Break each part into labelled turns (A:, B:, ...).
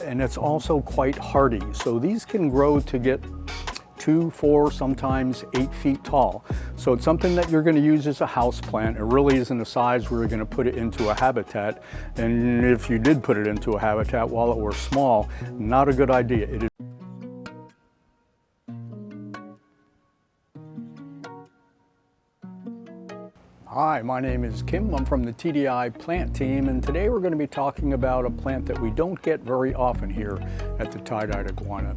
A: and it's also quite hardy. So these can grow to get 2, 4, sometimes 8 feet tall. So it's something that you're going to use as a house plant. It really isn't a size where you're going to put it into a habitat. And if you did put it into a habitat while it were small, not a good idea. It is Hi, my name is Kim. I'm from the Tye-Dyed plant team, and today we're going to be talking about a plant that we don't get very often here at the Tye-Dyed Iguana.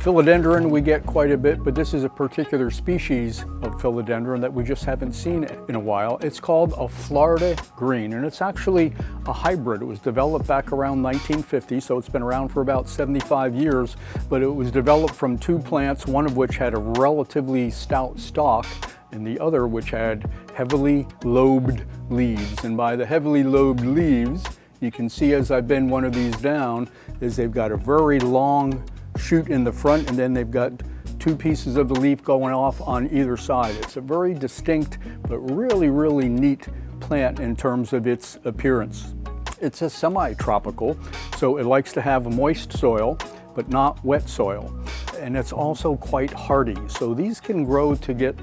A: Philodendron we get quite a bit, but this is a particular species of philodendron that we just haven't seen in a while. It's called a Florida Green, and it's actually a hybrid. It was developed back around 1950, so it's been around for about 75 years, but it was developed from 2 plants, one of which had a relatively stout stalk, and the other which had heavily lobed leaves. And by the heavily lobed leaves, you can see as I bend one of these down, is they've got a very long shoot in the front, and then they've got 2 pieces of the leaf going off on either side. It's a very distinct but really neat plant in terms of its appearance. It's a semi-tropical, so it likes to have moist soil but not wet soil, and it's also quite hardy. So these can grow to get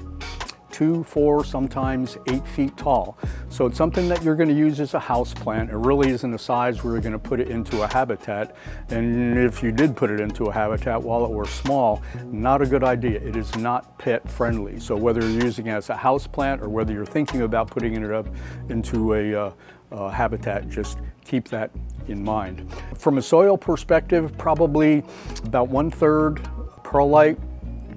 A: 2, 4, sometimes 8 feet tall. So it's something that you're going to use as a house plant. It really isn't a size where you're going to put it into a habitat. And if you did put it into a habitat while it were small, not a good idea. It is not pet friendly. So whether you're using it as a house plant or whether you're thinking about putting it up into a habitat, just keep that in mind. From a soil perspective, probably about 1/3 perlite,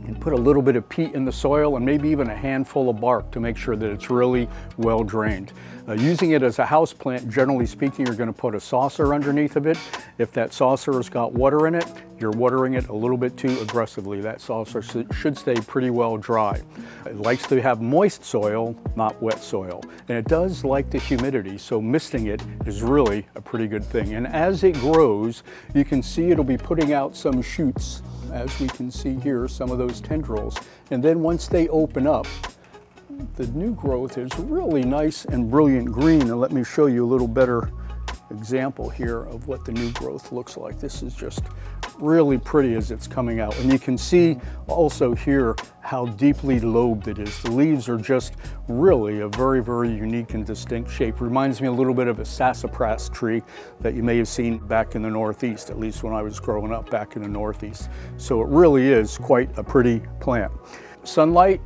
A: and put a little bit of peat in the soil and maybe even a handful of bark to make sure that it's really well drained. Using it as a house plant, generally speaking, you're going to put a saucer underneath of it. If that saucer has got water in it, you're watering it a little bit too aggressively. That saucer should stay pretty well dry. It likes to have moist soil, not wet soil. And it does like the humidity, so misting it is really a pretty good thing. And as it grows, you can see it'll be putting out some shoots. As we can see here, some of those tendrils. And then once they open up, the new growth is really nice and brilliant green. And let me show you a little better example here of what the new growth looks like. This is just really pretty as it's coming out. And you can see also here how deeply lobed it is. The leaves are just really a very unique and distinct shape. Reminds me a little bit of a sassafras tree that you may have seen back in the Northeast, at least when I was growing up back in the Northeast. So it really is quite a pretty plant. Sunlight,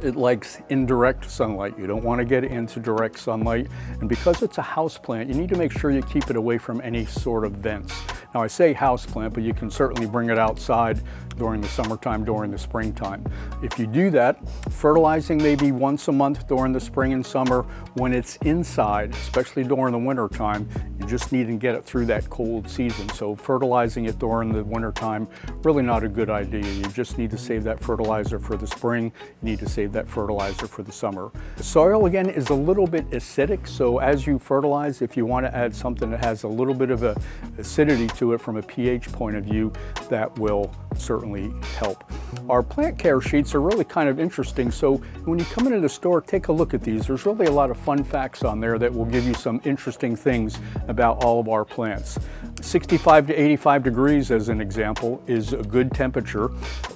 A: it likes indirect sunlight. You don't want to get it into direct sunlight. And because it's a house plant, you need to make sure you keep it away from any sort of vents. Now I say house plant, but you can certainly bring it outside during the summertime, during the springtime. If you do that, fertilizing maybe once a month during the spring and summer. When it's inside, especially during the winter time, you just need to get it through that cold season. So fertilizing it during the winter time, really not a good idea. You just need to save that fertilizer for the spring. You need to save that fertilizer for the summer. The soil, again, is a little bit acidic, so as you fertilize, if you want to add something that has a little bit of a acidity to it from a pH point of view, that will certainly help. Our plant care sheets are really kind of interesting, so when you come into the store, take a look at these. There's really a lot of fun facts on there that will give you some interesting things about all of our plants. 65 to 85 degrees, as an example, is a good temperature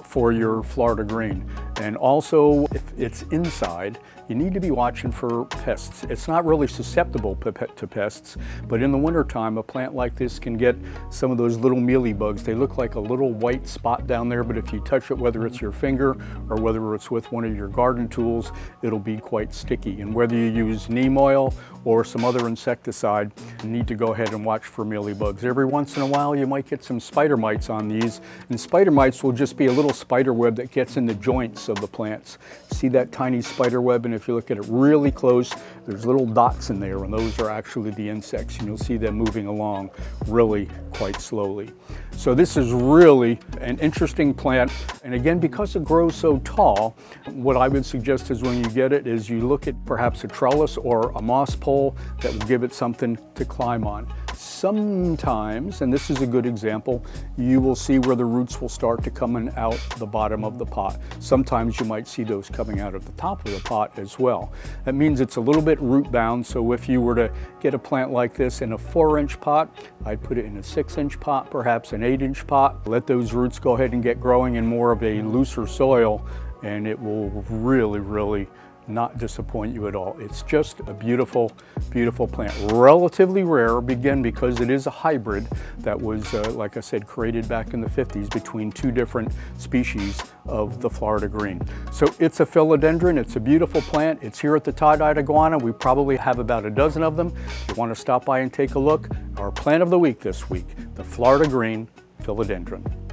A: for your Florida Green. And also, if it's inside, you need to be watching for pests. It's not really susceptible to pests, but in the wintertime, a plant like this can get some of those little mealy bugs. They look like a little white spot down there, but if you touch it, whether it's your finger or whether it's with one of your garden tools, it'll be quite sticky. And whether you use neem oil or some other insecticide, you need to go ahead and watch for mealy bugs. Every once in a while, you might get some spider mites on these, and spider mites will just be a little spider web that gets in the joints of the plants. See that tiny spider web? And if you look at it really close, there's little dots in there, and those are actually the insects, and you'll see them moving along really quite slowly. So this is really an interesting plant, and again, because it grows so tall, what I would suggest is when you get it is you look at perhaps a trellis or a moss pole that will give it something to climb on. sometimes, and this is a good example, you will see where the roots will start to come out the bottom of the pot. Sometimes you might see those coming out of the top of the pot as well. That means it's a little bit root bound, so if you were to get a plant like this in a 4-inch pot, I'd put it in a 6-inch pot, perhaps an 8-inch pot. Let those roots go ahead and get growing in more of a looser soil, and it will really not disappoint you at all. It's just a beautiful, beautiful plant. Relatively rare, again, because it is a hybrid that was, like I said, created back in the 50s between 2 different species of the Florida Green. So it's a philodendron, it's a beautiful plant. It's here at the Tye-Dyed Iguana. We probably have about a dozen of them. If you want to stop by and take a look, our plant of the week this week, the Florida Green Philodendron.